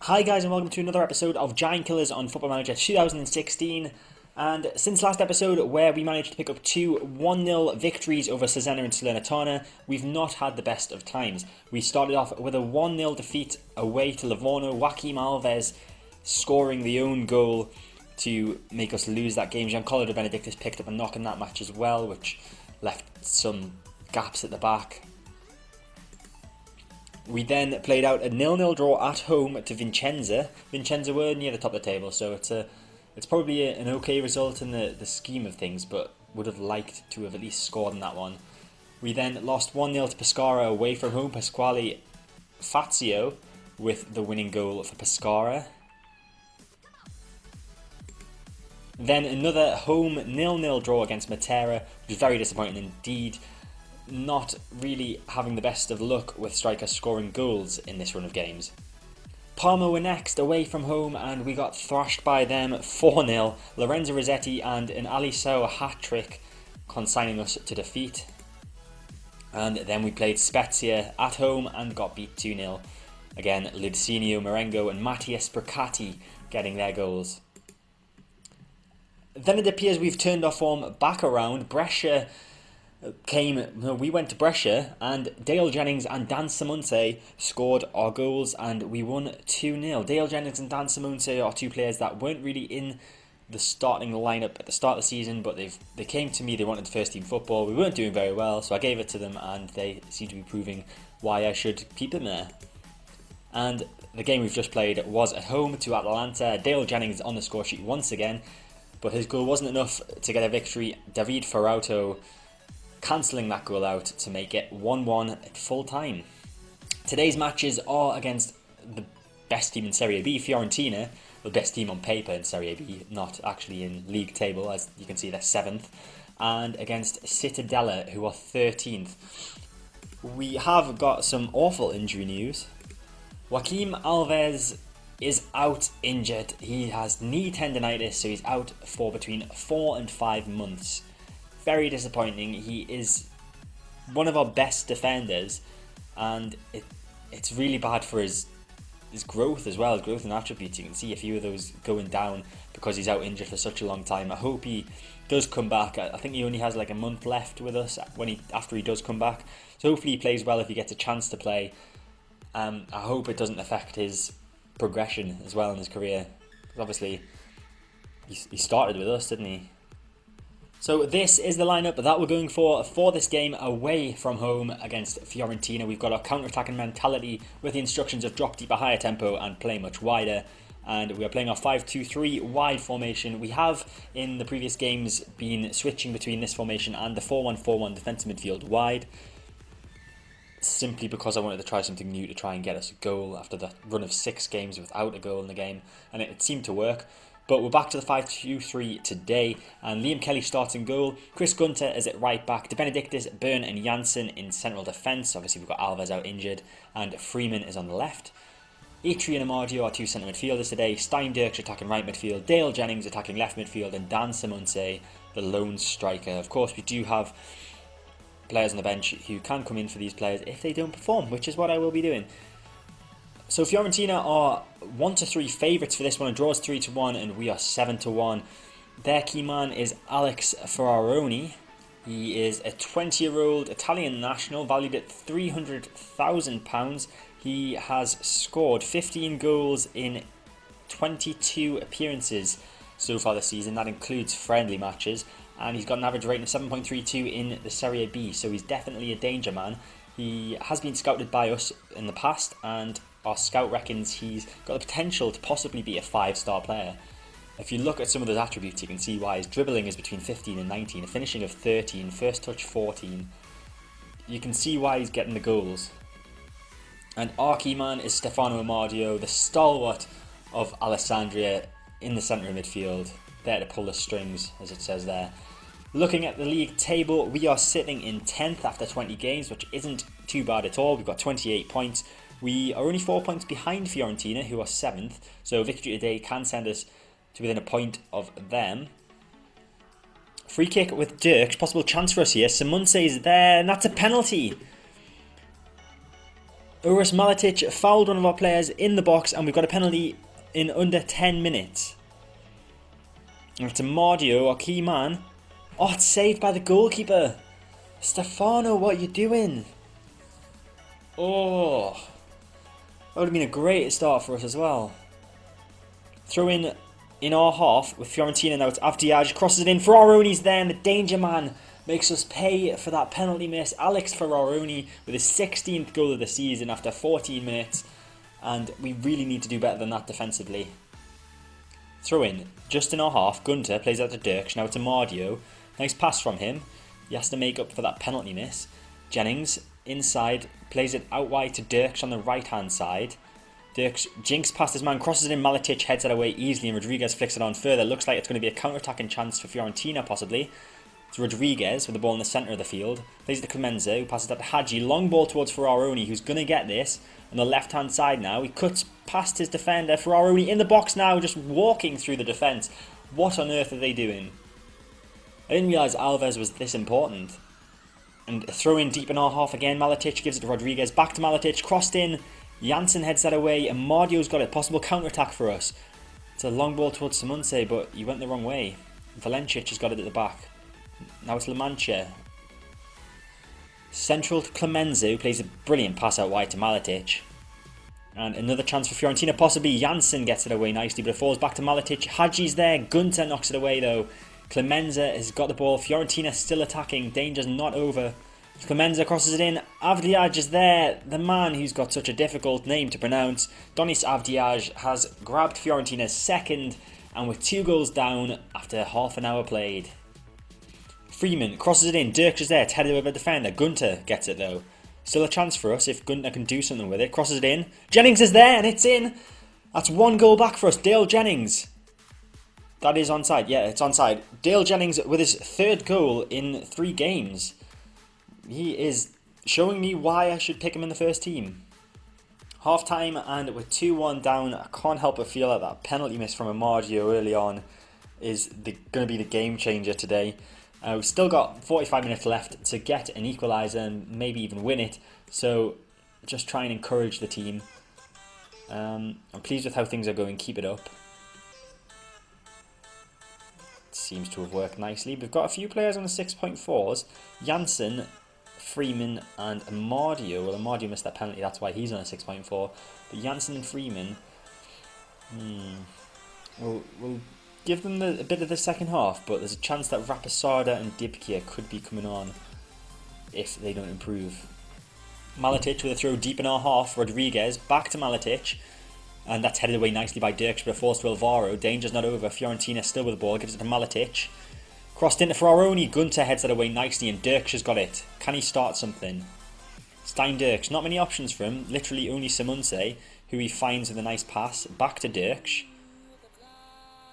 Hi guys and welcome to another episode of Giant Killers on Football Manager 2016. And since last episode where we managed to pick up two 1-0 victories over Cesena and Salernitana, we've not had the best of times. We started off with a 1-0 defeat away to Livorno, Joaquim Alves scoring the own goal to make us lose that game. Giancarlo De Benedictis picked up a knock in that match as well, which left some gaps at the back. We then played out a 0-0 draw at home to Vicenza. Vicenza were near the top of the table, so it's probably an okay result in the scheme of things, but would have liked to have at least scored in that one. We then lost 1-0 to Pescara away from home. Pasquale Fazio with the winning goal for Pescara. Then another home 0-0 draw against Matera, which was very disappointing indeed. Not really having the best of luck with strikers scoring goals in this run of games. Parma were next away from home and we got thrashed by them 4-0. Lorenzo Rossetti and an Alisao hat-trick consigning us to defeat. And then we played Spezia at home and got beat 2-0. Again, Lucinio Marengo and Mattias Bricati getting their goals. Then it appears we've turned our form back around. Brescia we went to Brescia and Dale Jennings and Dan Simonte scored our goals and we won 2-0. Dale Jennings and Dan Simonte are two players that weren't really in the starting lineup at the start of the season, but they came to me, they wanted first team football. We weren't doing very well, so I gave it to them and they seem to be proving why I should keep them there. And the game we've just played was at home to Atalanta. Dale Jennings on the score sheet once again, but his goal wasn't enough to get a victory. David Ferrauto cancelling that goal out to make it 1-1 at full time. Today's matches are against the best team in Serie B, Fiorentina, the best team on paper in Serie B, not actually in league table, as you can see they're 7th, and against Cittadella, who are 13th. We have got some awful injury news. Joaquim Alves is out injured. He has knee tendonitis, so he's out for between 4 and 5 months. Very disappointing. He is one of our best defenders, and it's really bad for his growth as well, his growth and attributes. You can see a few of those going down because he's out injured for such a long time. I hope he does come back. I think he only has like a month left with us after he does come back. So hopefully he plays well if he gets a chance to play. I hope it doesn't affect his progression as well in his career. Because obviously he started with us, didn't he? So this is the lineup that we're going for this game away from home against Fiorentina. We've got our counter-attacking mentality with the instructions of drop deeper, higher tempo and play much wider. And we are playing our 5-2-3 wide formation. We have in the previous games been switching between this formation and the 4-1-4-1 defensive midfield wide. Simply because I wanted to try something new to try and get us a goal after the run of 6 games without a goal in the game. And it seemed to work. But we're back to the 5-2-3 today, and Liam Kelly starts in goal. Chris Gunter is at right back. De Benedictis, Byrne and Janssen in central defence. Obviously we've got Alves out injured, and Freeman is on the left. Atri and Amadio are two centre midfielders today. Steindurch attacking right midfield, Dale Jennings attacking left midfield, and Dan Simonte, the lone striker. Of course, we do have players on the bench who can come in for these players if they don't perform, which is what I will be doing. So Fiorentina are 1-3 favourites for this one. A draw is 3-1 and we are 7-1. Their key man is Alex Ferraroni. He is a 20-year-old Italian national valued at £300,000. He has scored 15 goals in 22 appearances so far this season. That includes friendly matches. And he's got an average rating of 7.32 in the Serie B. So he's definitely a danger man. He has been scouted by us in the past, and our scout reckons he's got the potential to possibly be a 5-star player. If you look at some of those attributes, you can see why. His dribbling is between 15 and 19, a finishing of 13, first touch 14. You can see why he's getting the goals. And our key man is Stefano Amadio, the stalwart of Alessandria in the centre of midfield, there to pull the strings, as it says there. Looking at the league table, we are sitting in 10th after 20 games, which isn't too bad at all. We've got 28 points. We are only 4 points behind Fiorentina, who are 7th. So a victory today can send us to within a point of them. Free kick with Dirks. Possible chance for us here. Simonse is there, and that's a penalty. Uros Maletic fouled one of our players in the box, and we've got a penalty in under 10 minutes. And it's Mardio, our key man. Oh, it's saved by the goalkeeper. Stefano, what are you doing? Oh, that would have been a great start for us as well. Throw in our half with Fiorentina now. It's Avdiaj, crosses it in. Ferraroni's there, and the danger man makes us pay for that penalty miss. Alex Ferraroni with his 16th goal of the season after 14 minutes. And we really need to do better than that defensively. Throw in, just in our half. Gunter plays out to Dirks. Now it's Mardio. Nice pass from him. He has to make up for that penalty miss. Jennings inside, plays it out wide to Dirks on the right hand side. Dirks jinks past his man, crosses it in. Maletic heads it away easily, and Rodriguez flicks it on further. Looks like it's going to be a counter-attacking chance for Fiorentina possibly. It's Rodriguez with the ball in the centre of the field. Plays it to Clemenza, who passes that to Hadji. Long ball towards Ferraroni, who's going to get this on the left hand side now. He cuts past his defender. Ferraroni in the box now, just walking through the defence. What on earth are they doing? I didn't realise Alves was this important. And a throw in deep in our half again. Maletic gives it to Rodriguez. Back to Maletic. Crossed in. Janssen heads that away. And Mardio's got it. Possible counter-attack for us. It's a long ball towards Simonse, but he went the wrong way. Valencic has got it at the back. Now it's La Mancha. Central to Clemenza, who plays a brilliant pass out wide to Maletic. And another chance for Fiorentina. Possibly Janssen gets it away nicely, but it falls back to Maletic. Hadji's there. Gunter knocks it away though. Clemenza has got the ball. Fiorentina still attacking. Danger's not over. Clemenza crosses it in. Avdiaj is there. The man who's got such a difficult name to pronounce. Donis Avdiaj has grabbed Fiorentina's second, and with 2 goals down after half an hour played. Freeman crosses it in. Dirks is there. It's headed over the defender. Gunter gets it though. Still a chance for us if Gunter can do something with it. Crosses it in. Jennings is there and it's in. That's 1 goal back for us. Dale Jennings. That is onside. Yeah, it's onside. Dale Jennings with his 3rd goal in 3 games. He is showing me why I should pick him in the first team. Half time, and with 2-1 down, I can't help but feel like that penalty miss from Amardio early on is going to be the game changer today. We've still got 45 minutes left to get an equaliser and maybe even win it. So just try and encourage the team. I'm pleased with how things are going. Keep it up. Seems to have worked nicely. We've got a few players on the 6.4s. Janssen, Freeman and Amardio. Well, Amardio missed that penalty, that's why he's on a 6.4. But Janssen and Freeman, we'll give them a bit of the second half, but there's a chance that Rapisada and Dibkia could be coming on if they don't improve. Maletic with a throw deep in our half. Rodriguez back to Maletic. And that's headed away nicely by Dirks, but it falls to Alvaro. Danger's not over. Fiorentina still with the ball. Gives it to Maletic. Crossed into Ferraroni. Gunter heads that away nicely, and Dirks has got it. Can he start something? Stein Dirks. Not many options for him. Literally only Simonse, who he finds with a nice pass. Back to Dirks.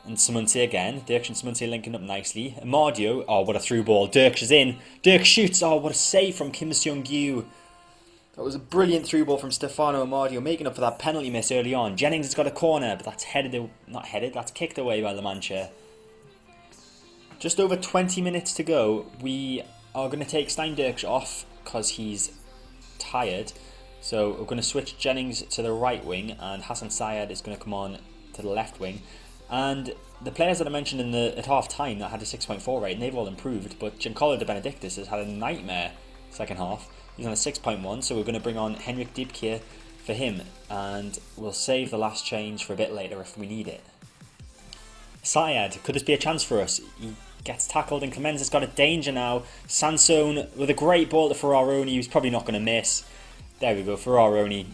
And Simonse again. Dirks and Simonse linking up nicely. Mardio. Oh, what a through ball. Dirks is in. Dirks shoots. Oh, what a save from Kim Seung-gyu. That was a brilliant through ball from Stefano Amardio, making up for that penalty miss early on. Jennings has got a corner, but that's that's kicked away by La Mancha. Just over 20 minutes to go. We are going to take Stein Dirks off because he's tired. So we're going to switch Jennings to the right wing, and Hassan Syed is going to come on to the left wing. And the players that I mentioned at half time that had a 6.4 rating, they've all improved, but Giancarlo De Benedictis has had a nightmare second half. He's on a 6.1, so we're going to bring on Henrik Dibkia for him, and we'll save the last change for a bit later if we need it. Syed, could this be a chance for us? He gets tackled, and Clemenza's got a danger now. Sansone with a great ball to Ferraroni, who's probably not going to miss. There we go, Ferraroni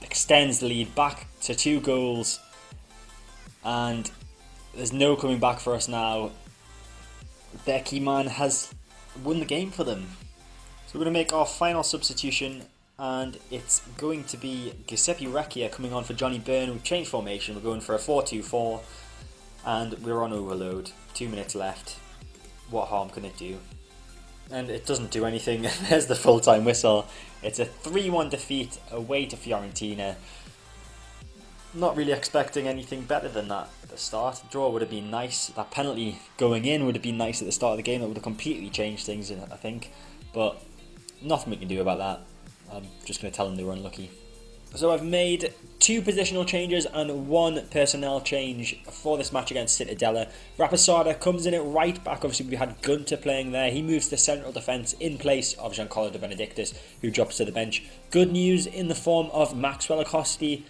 extends the lead back to 2 goals, and there's no coming back for us now. Their key man has won the game for them. So we're going to make our final substitution, and it's going to be Giuseppe Recchia coming on for Johnny Byrne. We've changed formation, we're going for a 4-2-4, and we're on overload. 2 minutes left. What harm can it do? And it doesn't do anything. There's the full-time whistle. It's a 3-1 defeat away to Fiorentina. Not really expecting anything better than that at the start. The draw would have been nice. That penalty going in would have been nice at the start of the game. That would have completely changed things, I think. But nothing we can do about that. I'm just going to tell them they were unlucky. So I've made 2 positional changes and 1 personnel change for this match against Cittadella. Raposada comes in at right back. Obviously we had Gunter playing there. He moves to central defence in place of Giancarlo De Benedictis, who drops to the bench. Good news in the form of Maxwell Acosti.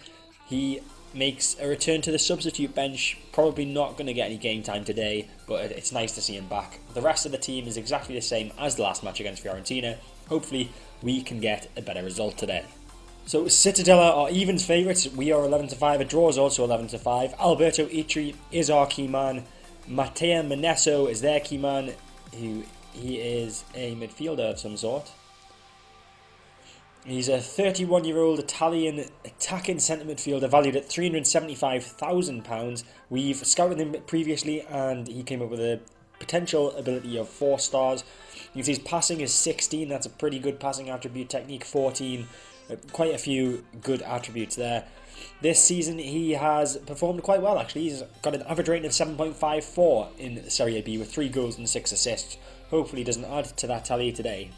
He makes a return to the substitute bench. Probably not going to get any game time today, but it's nice to see him back. The rest of the team is exactly the same as the last match against Fiorentina. Hopefully we can get a better result today. So Cittadella are evens favourites. We are 11-5. A draw is also 11-5. Alberto Itri is our key man. Matteo Menesso is their key man. He is a midfielder of some sort. He's a 31-year-old Italian attacking centre midfielder valued at £375,000. We've scouted him previously and he came up with a potential ability of 4 stars. You can see his passing is 16. That's a pretty good passing attribute. Technique 14. Quite a few good attributes there. This season he has performed quite well actually. He's got an average rating of 7.54 in Serie B with 3 goals and 6 assists. Hopefully he doesn't add to that tally today.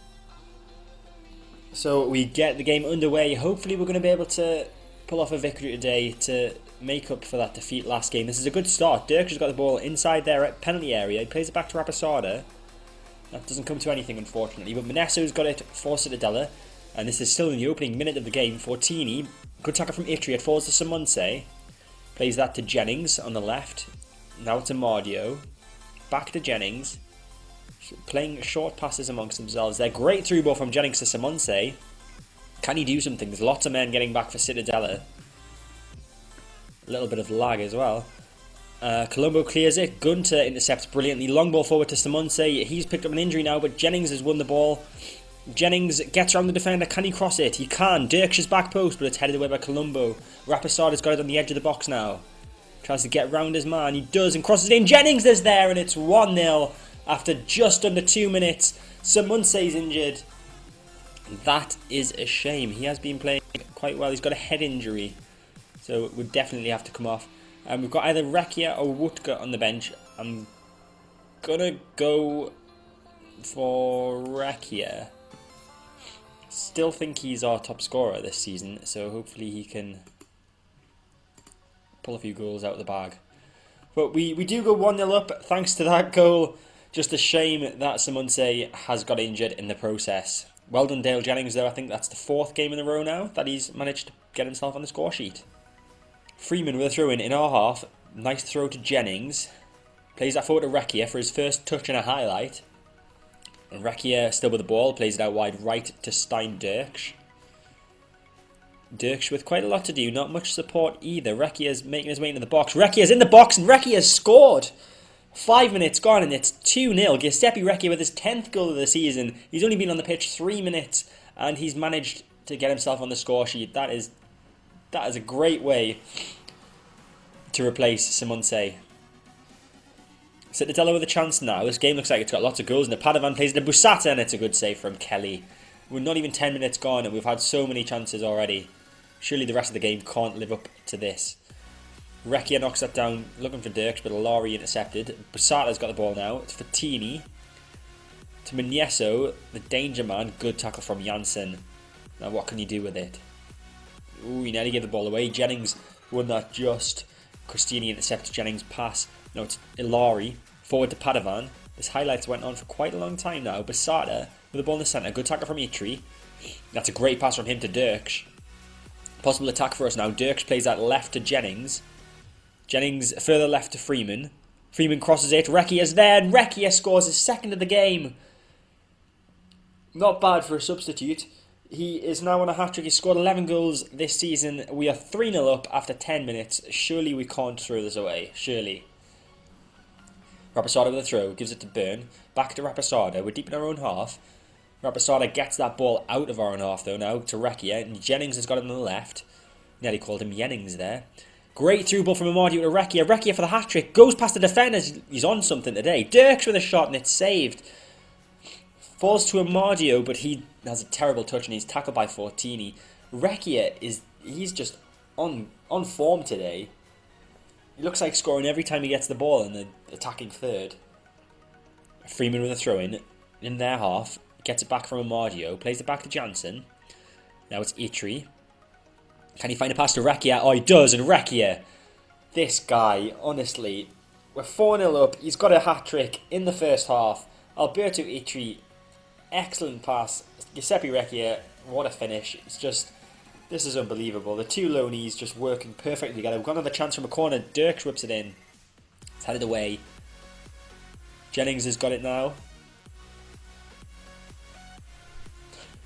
So we get the game underway. Hopefully we're going to be able to pull off a victory today to make up for that defeat last game. This is a good start. Dirk has got the ball inside their penalty area. He plays it back to Raposada. That doesn't come to anything unfortunately, but Menesso's got it for Cittadella. And this is still in the opening minute of the game. Fortini, good tackle from Itri, it falls to Simonse. Plays that to Jennings on the left. Now to Mardio. Back to Jennings. Playing short passes amongst themselves. They're great through ball from Jennings to Simonse. Can he do something? There's lots of men getting back for Cittadella. A little bit of lag as well. Colombo clears it. Gunter intercepts brilliantly. Long ball forward to Simonse. He's picked up an injury now, but Jennings has won the ball. Jennings gets around the defender. Can he cross it? He can. Dirk's back post, but it's headed away by Colombo. Raposada's got it on the edge of the box now. Tries to get round his man. He does and crosses it in. Jennings is there and it's 1-0 after just under 2 minutes. Simonse's injured. That is a shame. He has been playing quite well. He's got a head injury, so it would definitely have to come off. We've got either Recchia or Wutka on the bench. I'm going to go for Recchia. Still think he's our top scorer this season, so hopefully he can pull a few goals out of the bag. But we do go 1-0 up thanks to that goal. Just a shame that Simonse has got injured in the process. Well done Dale Jennings though. I think that's the 4th game in a row now that he's managed to get himself on the score sheet. Freeman with a throw in our half. Nice throw to Jennings. Plays that forward to Recchia for his first touch and a highlight. And Recchia still with the ball, plays it out wide right to Stein Dirks. Dirks with quite a lot to do, not much support either. Recchia's making his way into the box. Recchia's in the box and Recchia's scored! 5 minutes gone and it's 2-0. Giuseppe Recchia with his 10th goal of the season. He's only been on the pitch 3 minutes and he's managed to get himself on the score sheet. That is a great way to replace Simonse. Cittadella with a chance now. This game looks like it's got lots of goals. And Padovan plays it to Busata and it's a good save from Kelly. We're not even 10 minutes gone and we've had so many chances already. Surely the rest of the game can't live up to this. Recchia knocks that down, looking for Dirks, but Lari intercepted. Busata's got the ball now. It's Fortini. To Menesso, the danger man. Good tackle from Janssen. Now what can you do with it? Ooh, he nearly gave the ball away. Jennings won that just. Cristini intercepts Jennings' pass. No, it's Ilari. Forward to Padovan. This highlights went on for quite a long time now. Busata with the ball in the centre. Good tackle from Itri. That's a great pass from him to Dirks. Possible attack for us now. Dirks plays that left to Jennings. Jennings further left to Freeman. Freeman crosses it. Recchia's there and Recchia scores his 2nd of the game. Not bad for a substitute. He is now on a hat-trick. He's scored 11 goals this season. We are 3-0 up after 10 minutes. Surely we can't throw this away. Surely. Raposada with a throw. Gives it to Byrne. Back to Raposada. We're deep in our own half. Raposada gets that ball out of our own half though now to Recchia. And Jennings has got it on the left. Nearly called him Jennings there. Great through ball from Amardio to Recchia. Recchia for the hat-trick. Goes past the defenders. He's on something today. Dirks with a shot and it's saved. Falls to Amardio, but he has a terrible touch and he's tackled by Fortini. Recchia he's just on form today. He looks like scoring every time he gets the ball in the attacking third. Freeman with a throw in their half. Gets it back from Amardio. Plays it back to Janssen. Now it's Itri. Can he find a pass to Recchia? Oh, he does, and Recchia. This guy, honestly, we're 4-0 up. He's got a hat-trick in the first half. Alberto Itri, excellent pass. Giuseppe Recchia, what a finish. It's just, this is unbelievable. The two loanies just working perfectly together. We've got another chance from a corner. Dirks whips it in. It's headed away. Jennings has got it now.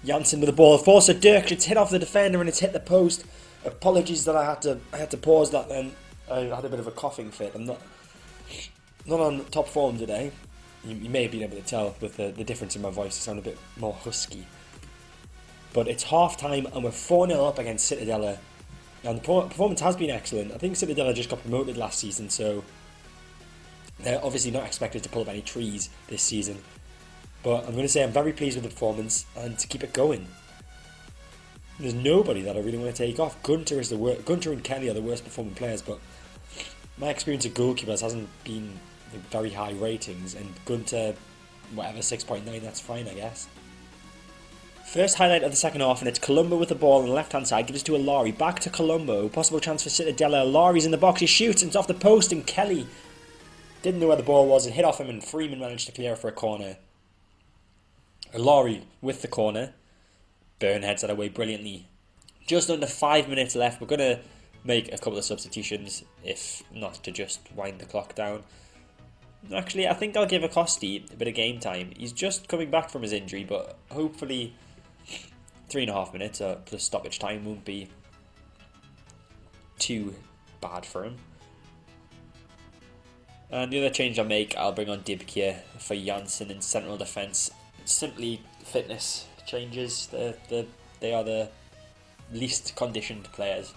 Janssen with the ball. Forza Dirks, it's hit off the defender and it's hit the post. Apologies that I had to pause that then. I had a bit of a coughing fit. I'm not on top form today. You may have been able to tell with the difference in my voice. I sound a bit more husky. But it's half time and we're 4-0 up against Cittadella. And the performance has been excellent. I think Cittadella just got promoted last season, so they're obviously not expected to pull up any trees this season. But I'm going to say I'm very pleased with the performance and to keep it going. There's nobody that I really want to take off. Gunter and Kelly are the worst performing players, but my experience of goalkeepers hasn't been very high ratings, and Gunter, whatever, 6.9, that's fine, I guess. First highlight of the second half, and it's Colombo with the ball on the left-hand side, gives it to Alari, back to Colombo, possible chance for Cittadella. Alari's in the box, he shoots, and it's off the post, and Kelly didn't know where the ball was, it hit off him, and Freeman managed to clear for a corner. Alari with the corner. Byrne heads that away brilliantly. Just under 5 minutes left. We're going to make a couple of substitutions, if not to just wind the clock down. Actually, I think I'll give Acosti a bit of game time. He's just coming back from his injury, but hopefully 3.5 minutes plus stoppage time won't be too bad for him. And the other change I'll make, I'll bring on Dibkir for Janssen in central defence. Simply fitness changes. They are the least conditioned players,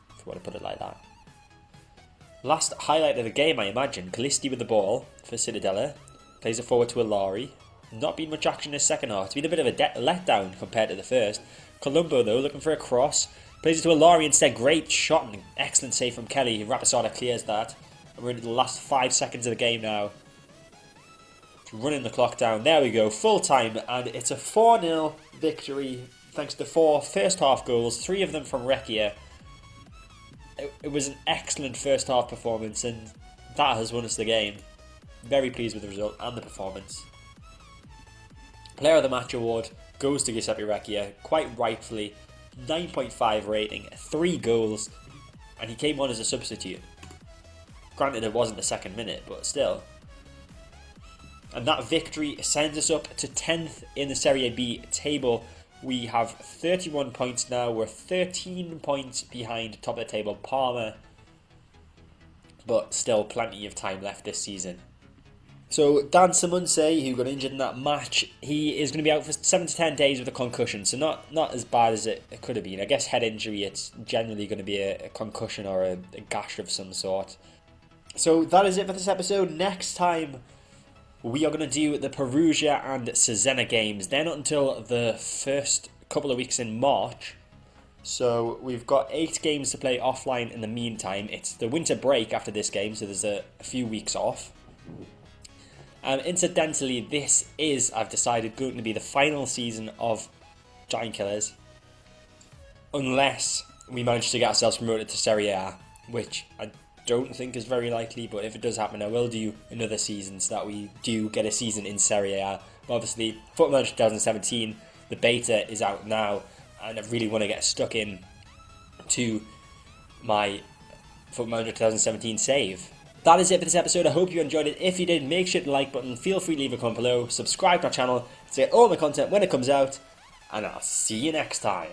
if you want to put it like that. Last highlight of the game, I imagine. Callisti with the ball for Cittadella. Plays it forward to Alari. Not been much action in the second half. It's been a bit of a letdown compared to the first. Colombo, though, looking for a cross. Plays it to Alari instead. Great shot and excellent save from Kelly. Rapisada clears that. We're into the last 5 seconds of the game now. Running the clock down. There we go. Full time. And it's a 4-0 victory thanks to 4 first half goals. 3 of them from Recchia. It was an excellent first half performance, and that has won us the game. Very pleased with the result and the performance. Player of the Match award goes to Giuseppe Recchia, quite rightfully. 9.5 rating, 3 goals, and he came on as a substitute. Granted, it wasn't the second minute, but still. And that victory sends us up to 10th in the Serie B table. We have 31 points now. We're 13 points behind top of the table Parma, but still plenty of time left this season. So Dan Simonse, who got injured in that match, he is going to be out for 7 to 10 days with a concussion, so not as bad as it could have been. I guess head injury, it's generally going to be a concussion or a gash of some sort. So that is it for this episode. Next time, we are going to do the Perugia and Cesena games. They're not until the first couple of weeks in March. So we've got 8 games to play offline in the meantime. It's the winter break after this game, so there's a few weeks off. Incidentally, this is, I've decided, going to be the final season of Giant Killers. Unless we manage to get ourselves promoted to Serie A, which I don't think is very likely, but if it does happen, I will do another season so that we do get a season in Serie A. But obviously, Football Manager 2017, the beta is out now, and I really want to get stuck in to my Football Manager 2017 save. That is it for this episode. I hope you enjoyed it. If you did, make sure to like button, feel free to leave a comment below, subscribe to our channel to get all my content when it comes out, and I'll see you next time.